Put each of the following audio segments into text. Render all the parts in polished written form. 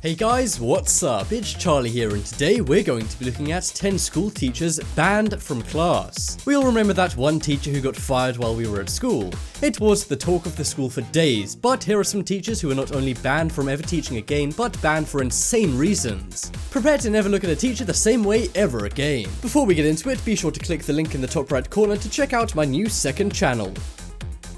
Hey guys, what's up? It's Charlie here, and today we're going to be looking at 10 school teachers banned from class. We all remember that one teacher who got fired while we were at school. It was the talk of the school for days, but here are some teachers who are not only banned from ever teaching again, but banned for insane reasons. Prepare to never look at a teacher the same way ever again. Before we get into it, be sure to click the link in the top right corner to check out my new second channel.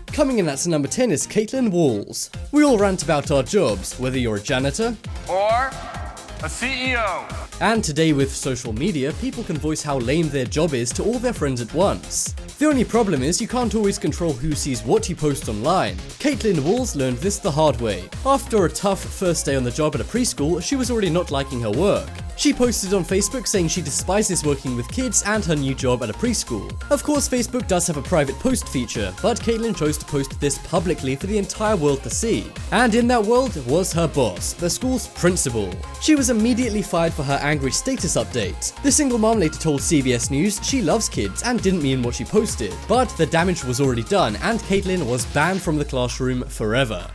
Coming in at number 10 is KAITLYN Walls. We all rant about our jobs, whether you're a janitor or a CEO. And today with social media, people can voice how lame their job is to all their friends at once. The only problem is you can't always control who sees what you post online. KAITLYN Walls learned this the hard way. After a tough first day on the job at a preschool, she was already not liking her work. She posted on Facebook saying she despises working with kids and her new job at a preschool. Of course, Facebook does have a private post feature, but KAITLYN chose to post this publicly for the entire world to see. And in that world was her boss, the school's principal. She was immediately fired for her angry status update. The single mom later told CBS News she loves kids and didn't mean what she posted, but the damage was already done and KAITLYN was banned from the classroom forever.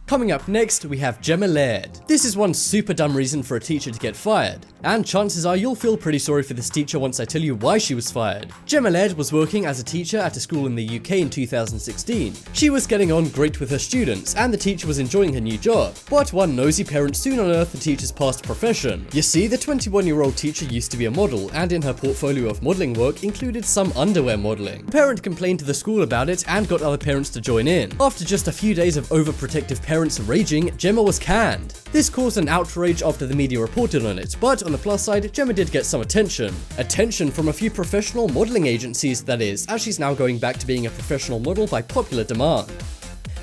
Coming up next, we have GEMMA LAIRD. This is one super dumb reason for a teacher to get fired, and chances are you'll feel pretty sorry for this teacher once I tell you why she was fired. GEMMA LAIRD was working as a teacher at a school in the UK in 2016. She was getting on great with her students, and the teacher was enjoying her new job. But one nosy parent soon unearthed the teacher's past profession. You see, the 21-year-old teacher used to be a model, and in her portfolio of modeling work included some underwear modeling. The parent complained to the school about it and got other parents to join in. After just a few days of overprotective parents raging, GEMMA was canned. This caused an outrage after the media reported on it, but on the plus side, GEMMA did get some attention. Attention from a few professional modeling agencies, that is, as she's now going back to being a professional model by popular demand.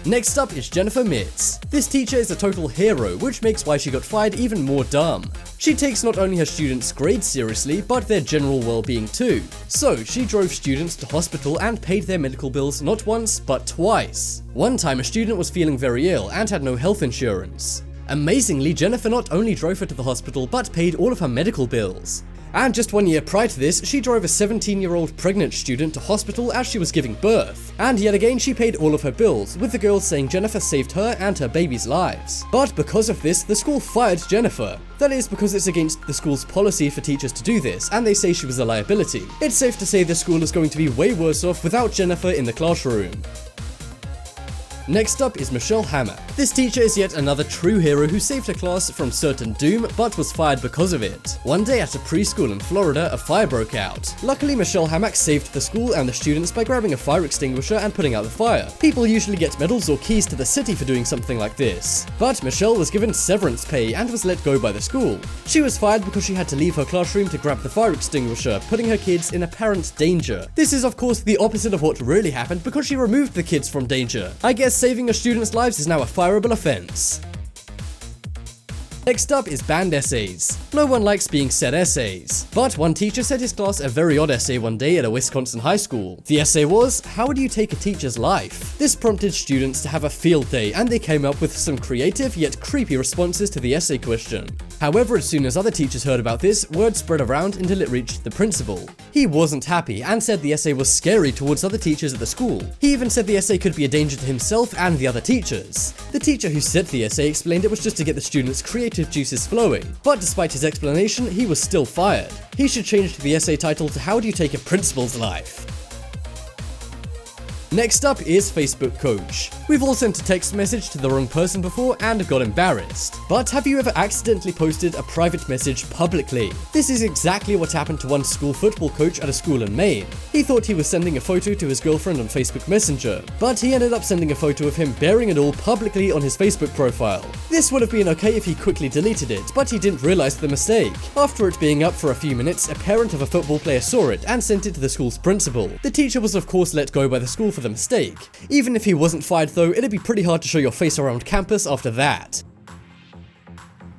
Next up is Jennifer Mitz. This teacher is a total hero, which makes why she got fired even more dumb. She takes not only her students' grades seriously, but their general well-being too. So, she drove students to hospital and paid their medical bills not once, but twice. One time a student was feeling very ill and had no health insurance. Amazingly, Jennifer not only drove her to the hospital, but paid all of her medical bills. And just 1 year prior to this, she drove a 17-year-old pregnant student to hospital as she was giving birth. And yet again, she paid all of her bills, with the girls saying Jennifer saved her and her baby's lives. But because of this, the school fired Jennifer. That is because it's against the school's policy for teachers to do this, and they say she was a liability. It's safe to say the school is going to be way worse off without Jennifer in the classroom. Next up is Michelle HAMMACK. This teacher is yet another true hero who saved her class from certain doom, but was fired because of it. One day at a preschool in Florida, a fire broke out. Luckily, Michelle HAMMACK saved the school and the students by grabbing a fire extinguisher and putting out the fire. People usually get medals or keys to the city for doing something like this. But Michelle was given severance pay and was let go by the school. She was fired because she had to leave her classroom to grab the fire extinguisher, putting her kids in apparent danger. This is of course the opposite of what really happened because she removed the kids from danger. I guess saving a student's lives is now a fireable offense. Next up is banned essays. No one likes being said essays, but one teacher said his class a very odd essay one day at a Wisconsin high school. The essay was, "How would you take a teacher's life?" This prompted students to have a field day, and they came up with some creative yet creepy responses to the essay question. However, as soon as other teachers heard about this, word spread around until it reached the principal. He wasn't happy and said the essay was scary towards other teachers at the school. He even said the essay could be a danger to himself and the other teachers. The teacher who said the essay explained it was just to get the students' creative juices flowing, but despite his explanation, he was still fired. He should change the essay title to "How do you take a principal's life?" Next up is Facebook Coach. We've all sent a text message to the wrong person before and got embarrassed. But have you ever accidentally posted a private message publicly? This is exactly what happened to one school football coach at a school in Maine. He thought he was sending a photo to his girlfriend on Facebook Messenger, but he ended up sending a photo of him bearing it all publicly on his Facebook profile. This would have been okay if he quickly deleted it, but he didn't realize the mistake. After it being up for a few minutes, a parent of a football player saw it and sent it to the school's principal. The teacher was of course let go by the school for the mistake. Even if he wasn't fired though, it'd be pretty hard to show your face around campus after that.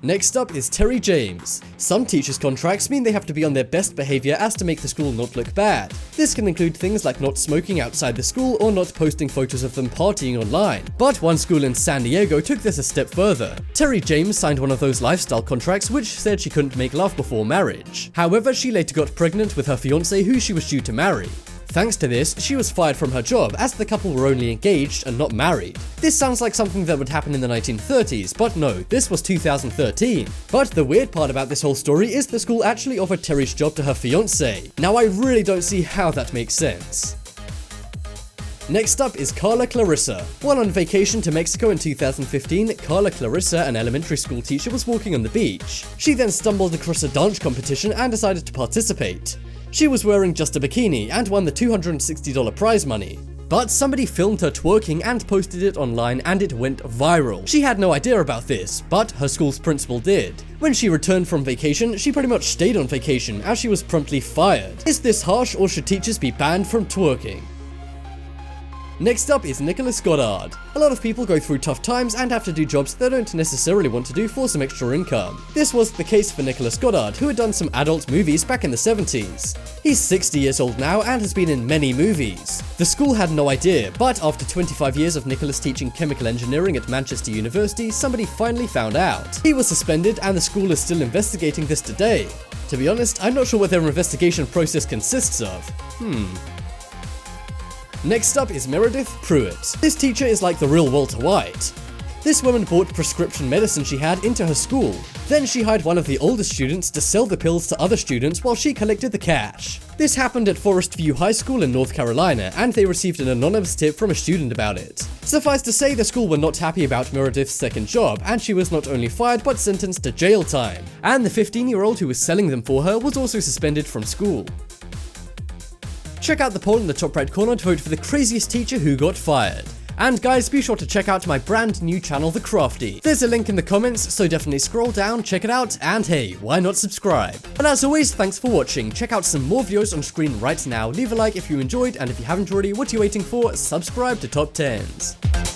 Next up is TERI James. Some teachers' contracts mean they have to be on their best behavior as to make the school not look bad. This can include things like not smoking outside the school or not posting photos of them partying online. But one school in San Diego took this a step further. TERI James signed one of those lifestyle contracts which said she couldn't make love before marriage. However, she later got pregnant with her fiancé who she was due to marry. Thanks to this, she was fired from her job as the couple were only engaged and not married. This sounds like something that would happen in the 1930s, but no, this was 2013. But the weird part about this whole story is the school actually offered Teri's job to her fiance. Now I really don't see how that makes sense. Next up is CARLA Clarissa. While on vacation to Mexico in 2015, CARLA Clarissa, an elementary school teacher, was walking on the beach. She then stumbled across a dance competition and decided to participate. She was wearing just a bikini and won the $260 prize money. But somebody filmed her twerking and posted it online and it went viral. She had no idea about this, but her school's principal did. When she returned from vacation, she pretty much stayed on vacation as she was promptly fired. Is this harsh, or should teachers be banned from twerking? Next up is Nicholas Goddard. A lot of people go through tough times and have to do jobs they don't necessarily want to do for some extra income. This was the case for Nicholas Goddard, who had done some adult movies back in the 70s. He's 60 years old now and has been in many movies. The school had no idea, but after 25 years of Nicholas teaching chemical engineering at Manchester University, somebody finally found out. He was suspended and the school is still investigating this today. To be honest, I'm not sure what their investigation process consists of. Next up is Meredith Pruitt. This teacher is like the real Walter White. This woman brought prescription medicine she had into her school. Then she hired one of the older students to sell the pills to other students while she collected the cash. This happened at Forest View High School in North Carolina, and they received an anonymous tip from a student about it. Suffice to say, the school were not happy about Meredith's second job, and she was not only fired but sentenced to jail time. And the 15-year-old who was selling them for her was also suspended from school. Check out the poll in the top right corner to vote for the craziest teacher who got fired. And guys, be sure to check out my brand new channel, The Crafty. There's a link in the comments, so definitely scroll down, check it out, and hey, why not subscribe? And as always, thanks for watching. Check out some more videos on screen right now. Leave a like if you enjoyed, and if you haven't already, what are you waiting for? Subscribe to Top 10s.